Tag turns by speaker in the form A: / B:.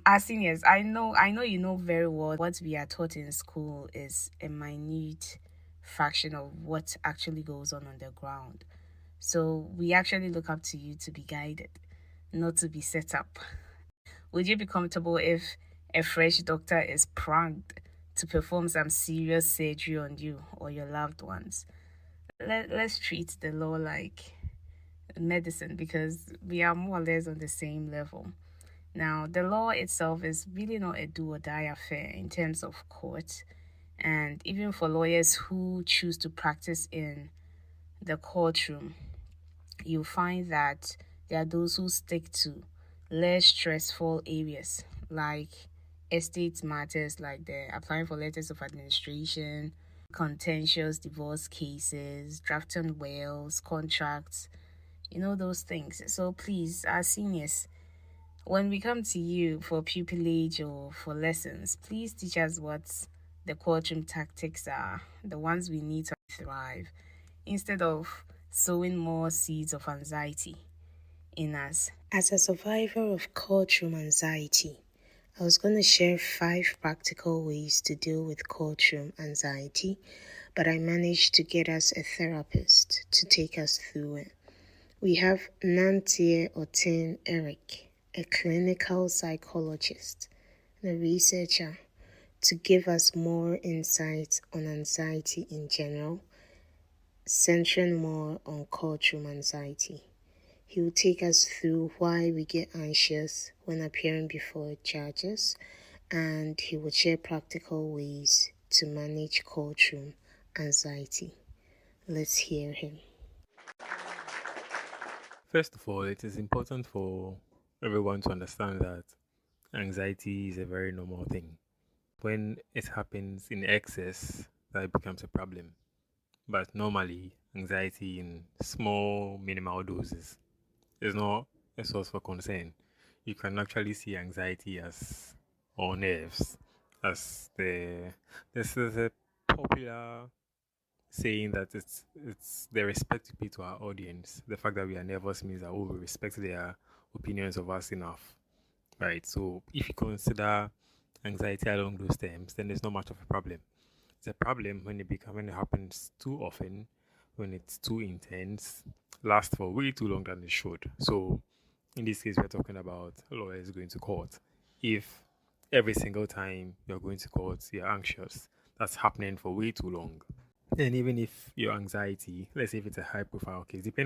A: As seniors, I know you know very well what we are taught in school is a minute fraction of what actually goes on the ground. So we actually look up to you to be guided, not to be set up. Would you be comfortable if a fresh doctor is pranked to perform some serious surgery on you or your loved ones? Let's treat the law like medicine because we are more or less on the same level. Now, the law itself is really not a do or die affair in terms of court. And even for lawyers who choose to practice in the courtroom, you find that there are those who stick to less stressful areas like estate matters, like the applying for letters of administration, contentious divorce cases, drafting wills, contracts, those things. So please, our seniors, when we come to you for pupillage or for lessons, please teach us what the courtroom tactics are, the ones we need to thrive, instead of sowing more seeds of anxiety in us. As a survivor of courtroom anxiety, I was going to share 5 practical ways to deal with courtroom anxiety, but I managed to get us a therapist to take us through it. We have Nantia Otin Eric, a clinical psychologist and a researcher, to give us more insights on anxiety in general, centering more on courtroom anxiety. He will take us through why we get anxious when appearing before judges, and he will share practical ways to manage courtroom anxiety. Let's hear him.
B: First of all, it is important for everyone to understand that anxiety is a very normal thing. When it happens in excess, that becomes a problem. But normally, anxiety in small, minimal doses is not a source for concern. You can actually see anxiety as or nerves as this is a popular saying that it's the respect we pay to our audience. The fact that we are nervous means that we respect their opinions of us enough, right? So if you consider anxiety along those terms, then there's not much of a problem. It's a problem when it happens too often, when it's too intense, lasts for way too long than it should. So in this case, we're talking about lawyers going to court. If every single time you're going to court, you're anxious, that's happening for way too long. And even if your anxiety, let's say if it's a high profile case, depending on